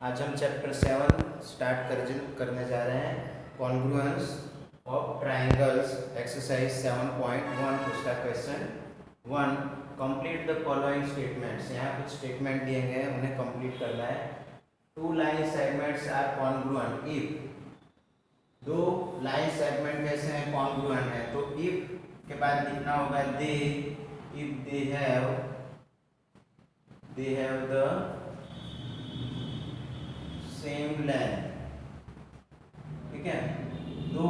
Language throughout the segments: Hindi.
आज हम चैप्टर 7 स्टार्ट करने जा रहे हैं। कॉन्ग्रुएंस ऑफ ट्राइंगल्स एक्सरसाइज 7.1 उसका question 1। Complete the following statements. यहाँ कुछ स्टेटमेंट दिए गए हैं, उन्हें कंप्लीट करना है। Two line segments are congruent if. दो लाइन सेगमेंट कैसे हैं? कॉन्ग्रुएंट है। तो इफ के बाद लिखना होगा they, if they have the same length. ठीक है, दो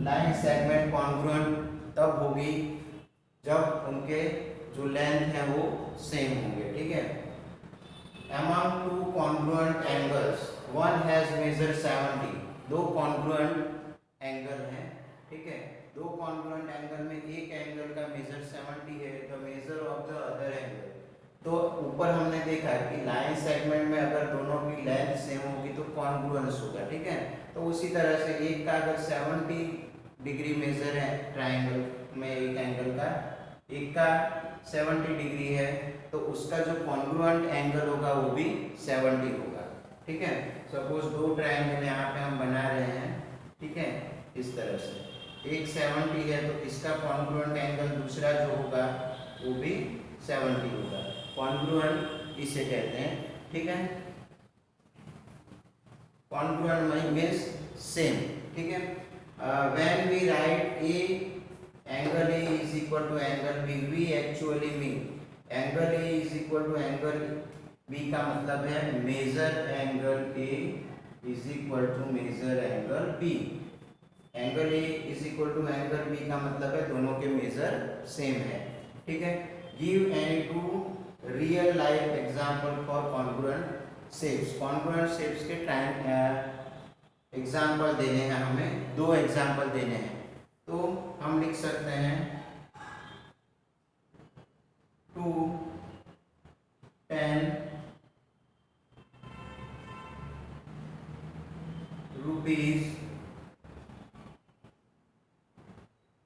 लाइन सेगमेंट कॉन्ग्रुएंट तब होगी जब उनके जो लेंथ है वो सेम होंगे। ठीक है, among two congruent angles one has measured 70। दो कॉन्ग्रुएंट एंगल हैं। ठीक है, दो कॉन्ग्रुएंट एंगल में एक एंगल का मेजर 70 है, the measure of the other angle. तो ऊपर हमने देखा कि लाइन सेगमेंट में अगर दोनों की लेंथ सेम होगी तो कॉन्ग्रुएंस होगा। ठीक है, तो उसी तरह से एक का अगर 70 डिग्री मेजर है ट्राइंगल में, एक एंगल का, एक का 70 डिग्री है, तो उसका जो कॉन्ग्रुएंट एंगल होगा वो भी 70 होगा। ठीक है, सपोज दो ट्राइंगल यहाँ पे हम बना रहे हैं। ठीक है, इस तरह से एक 70 है तो इसका कॉन्ग्रुएंट एंगल दूसरा जो होगा वो भी 70 होगा। कॉन्ग्रुएंट इसे कहते हैं। ठीक है, कॉन्ग्रुएंट मीन्स सेम। ठीक है, when we write A angle A is equal to angle B, we actually mean angle A is equal to angle B का मतलब है measure angle A is equal to measure angle B. Angle A is equal to angle B का मतलब है दोनों के मेजर सेम है। ठीक है, give any two real life example for congruent shapes. Congruent shapes के एग्जाम्पल देने हैं, हमें दो एग्जाम्पल देने हैं। तो हम लिख सकते हैं 2 10 रुपीज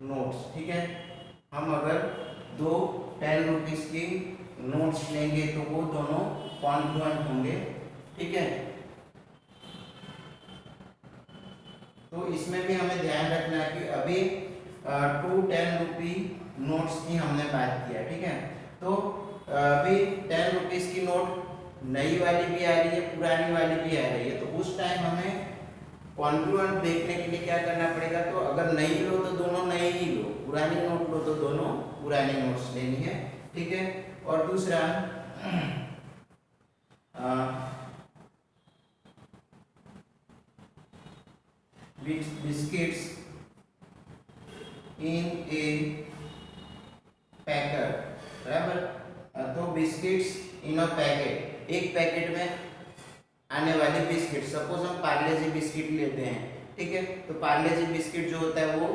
नोट्स। ठीक है, हम अगर दो 10 रुपीज की नोट्स लेंगे तो वो दोनों कॉन्ग्रुएंट होंगे। ठीक है, तो इसमें भी हमें ध्यान रखना है कि अभी 2 10 रुपी नोट्स की हमने बात किया। ठीक है, तो अभी 10 रुपीज की नोट नई वाली भी आ रही है, पुरानी वाली भी आ रही है। तो उस टाइम हमें कॉन्ग्रुएंट देखने के लिए क्या करना पड़ेगा? तो अगर नई लो तो दोनों नई ही लो, पुरानी नोट लो तो दोनों पुरानी नोट्स लेनी है। ठीक है, और दूसरा बिस्किट्स इन ए पैकेट। बराबर, तो बिस्किट्स इन अ पैकेट, एक पैकेट में आने वाली बिस्किट। सपोज हम पार्ले जी बिस्किट लेते हैं। ठीक है, तो पार्ले जी बिस्किट जो होता है वो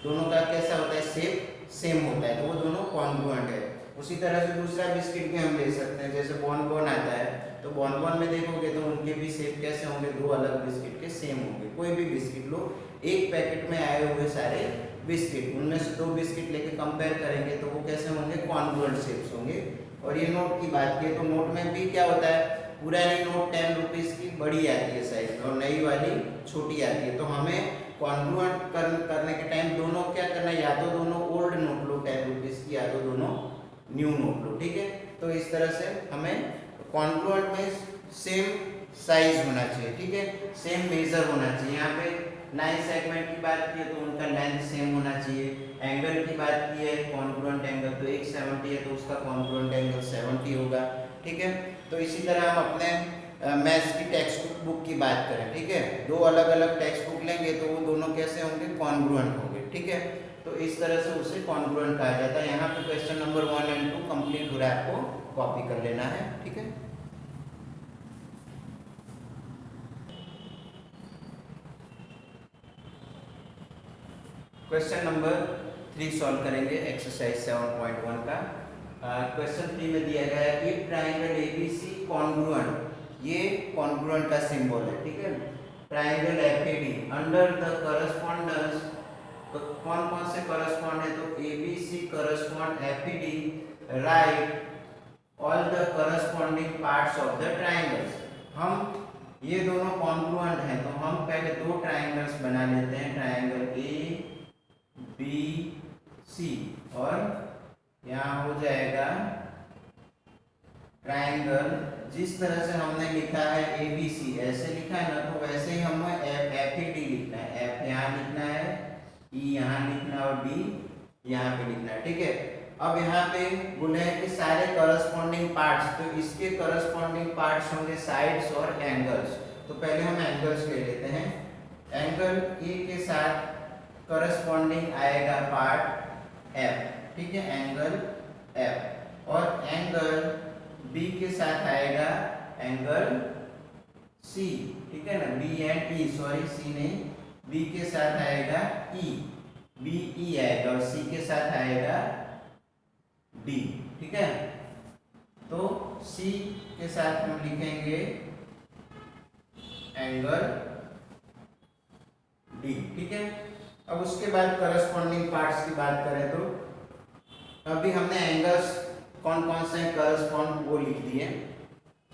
दोनों का कैसा होता है? शेप सेम होता है, तो वो दोनों कॉन्ग्रुएंट है। उसी तरह से दूसरा बिस्किट भी हम ले सकते हैं, जैसे बॉनबॉन आता है, तो बॉनबॉन में देखोगे तो उनके भी शेप कैसे होंगे? दो अलग बिस्किट के सेम होंगे। कोई भी बिस्किट लो, एक पैकेट में आए हुए सारे बिस्किट, उनमें से दो बिस्किट लेके कंपेयर करेंगे तो वो कैसे होंगे? कॉन्ग्रुएंट शेप्स होंगे। और ये नोट की बात की तो नोट में भी क्या होता है? पुरानी नोट 10 रुपीज की बड़ी आती है साइज, और नई वाली छोटी आती है। तो हमें कॉन्ग्रुएंट करने के टाइम दोनों क्या करना है? या तो दोनों ओल्ड नोट लो 10 रुपीज की, या तो दोनों न्यू नोट लो। ठीक है, तो इस तरह से हमें कॉन्ग्रुएंट में सेम साइज होना चाहिए। ठीक है, सेम मेजर होना चाहिए। यहाँ पे लाइन सेगमेंट की बात की है तो उनका लेंथ सेम होना चाहिए। एंगल की बात की है, कॉन्ग्रुएंट एंगल, तो एक 70 है तो उसका कॉन्ग्रुएंट एंगल 70 होगा। ठीक है, तो इसी तरह हम अपने मैथ्स की टेक्स्ट बुक की बात करें। ठीक है, दो अलग अलग टेक्स्ट बुक लेंगे तो वो दोनों कैसे होंगे? कॉन्ग्रुएंट होंगे। ठीक है, तो इस तरह से उसे कॉन्ग्रुएंट कहा जाता है। यहाँ पे क्वेश्चन नंबर 1 और 2 कंप्लीट हो रहा है, आपको कॉपी कर लेना है। ठीक है, क्वेश्चन नंबर 3 सॉल्व करेंगे एक्सरसाइज 7.1 का। क्वेश्चन 3 में दिया गया है कि ट्राइंगल एबीसी कॉन्ग्रुएंट, ये कॉन्ग्रुएंट का सिंबल है। ठीक है, triangle FAD under the correspondence, तो कौन कौन से करस्पॉन्ड है? तो ABC correspond FED, right all the corresponding parts of the triangles. हम ये दोनों कॉन्ग्रुएंट हैं तो हम पहले दो ट्राइंगल्स बना लेते हैं, ट्राइंगल ए बी सी, और यहाँ हो जाएगा ट्राइंगल जिस तरह से हमने लिखा है ए बी सी, ऐसे लिखा है ना, तो वैसे ही हमें एफ ई डी लिखना है। एफ यहाँ लिखना है, ई यहाँ लिखना है और डी यहाँ पे लिखना है, ठीक है। अब यहाँ पे बोले हैं कि सारे करस्पॉन्डिंग पार्ट्स, तो इसके करस्पॉन्डिंग पार्ट्स होंगे साइड्स और एंगल्स। तो पहले हम एंगल्स ले लेते हैं। एंगल ए के साथ करस्पॉन्डिंग आएगा पार्ट एफ, ठीक है, एंगल एफ, और एंगल बी के साथ आएगा एंगल सी, ठीक है ना, B and E, sorry C नहीं, बी के साथ आएगा ई, बी ई आएगा, और सी के साथ आएगा डी, ठीक है। तो सी के साथ हम लिखेंगे एंगल डी, ठीक है। अब उसके बाद करस्पॉन्डिंग पार्ट्स की बात करें तो अभी हमने एंगल्स कौन कौन से करस्पॉन्ड वो लिख दिए।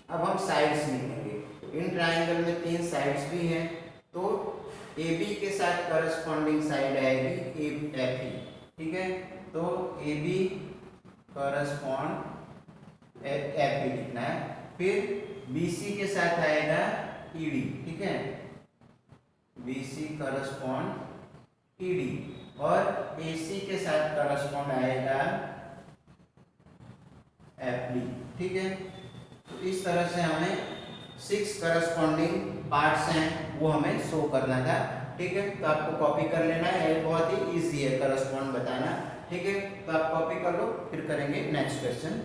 अब हम साइड्स लिखेंगे। इन ट्राइंगल में 3 साइड्स भी हैं, तो ए बी के साथ करस्पॉन्डिंग साइड आएगी एफ ई, ठीक है। तो A B correspond F E लिखना है। फिर बी सी के साथ आएगा ई डी, ठीक है, B C correspond E D, और ए सी के साथ करस्पॉन्ड आएगा एफ डी, ठीक है। तो इस तरह से हमें 6 करस्पॉन्डिंग पार्ट्स हैं वो हमें शो करना था, ठीक है। तो आपको कॉपी कर लेना है, ये बहुत ही इजी है करस्पॉन्ड बताना, ठीक है। तो आप कॉपी कर लो, फिर करेंगे नेक्स्ट क्वेश्चन।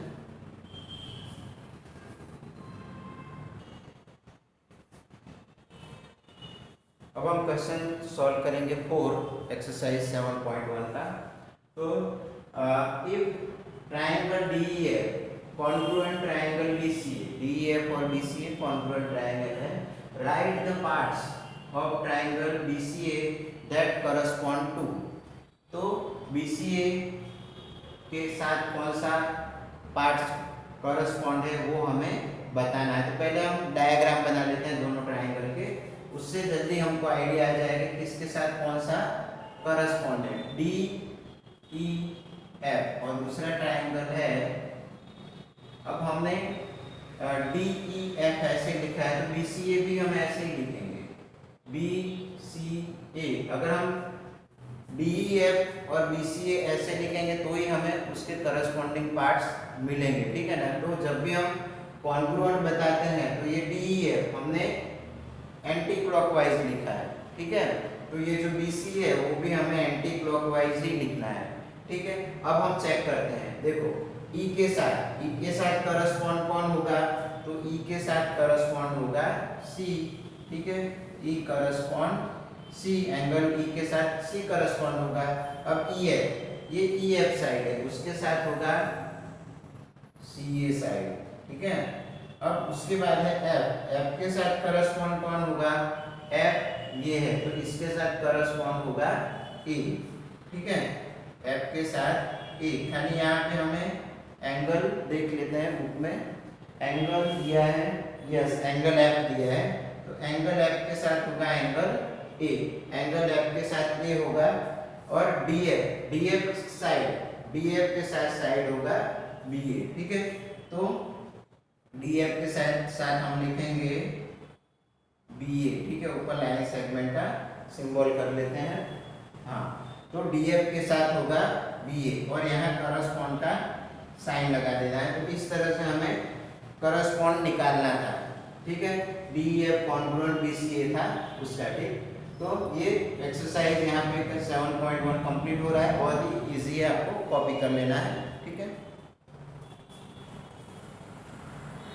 अब हम क्वेश्चन सॉल्व करेंगे 4 एक्सरसाइज 7.1 का। तो if triangle DEF congruent triangle BCA, DEF और BCA कॉन्ग्रुएंट ट्राइंगल है, write the parts of triangle BCA that correspond to. तो BCA के साथ कौन सा पार्ट्स करस्पॉन्ड है वो हमें बताना है। तो पहले हम डायग्राम बना लेते हैं दोनों ट्राइंगल के, उससे जल्दी हमको आइडिया आ जाएगा किसके साथ कौन सा करस्पॉन्ड है। DEF और दूसरा ट्राइंगल है, अब हमने DEF ऐसे लिखा है तो BCA भी हम ऐसे ही लिखेंगे, BCA। अगर हम DEF और BCA ऐसे लिखेंगे तो ही हमें उसके करस्पॉन्डिंग पार्ट्स मिलेंगे, ठीक है ना। तो जब भी हम कॉन्ग्रुएंट बताते हैं तो ये DEF हमने एंटी क्लॉकवाइज लिखा है, ठीक है। तो ये जो BCA है वो भी हमें एंटी क्लॉकवाइज ही लिखना है, ठीक है। अब हम चेक करते हैं, देखो E के साथ करस्पॉन्ड कौन होगा, तो E के साथ करस्पॉन्ड होगा C, ठीक है, E correspond C, angle E के साथ C करस्पॉन्ड होगा। अब EF, ये EF साइड है, उसके साथ होगा CA साइड, ठीक है। अब उसके बाद है F के साथ करस्पॉन्ड कौन होगा, F ये है, तो इसके साथ करस्पॉन्ड होगा A, ठीक है, F के साथ A। खाली यहाँ पे हमें एंगल देख लेते हैं बुक में, एंगल दिया है, यस एंगल F दिया है, तो एंगल F के साथ होगा एंगल A, एंगल F के साथ A होगा, और DF के साथ साइड होगा BA, ठीक है। तो DF के साथ हम लिखेंगे BA, ठीक है, ऊपर लाइन सेगमेंट का सिंबल कर लेते हैं, हाँ। तो DF के साथ होगा BA और यहाँ करस्पॉन्ड का साइन लगा देना है। तो इस तरह से हमें करस्पॉन्ड निकालना था, ठीक है। DEF कॉन्ग्रुएंट BCA था उसका, ठीक। तो ये एक्सरसाइज यहाँ पे 7.1 कंप्लीट हो रहा है, बहुत ही इजी है, आपको कॉपी कर लेना है।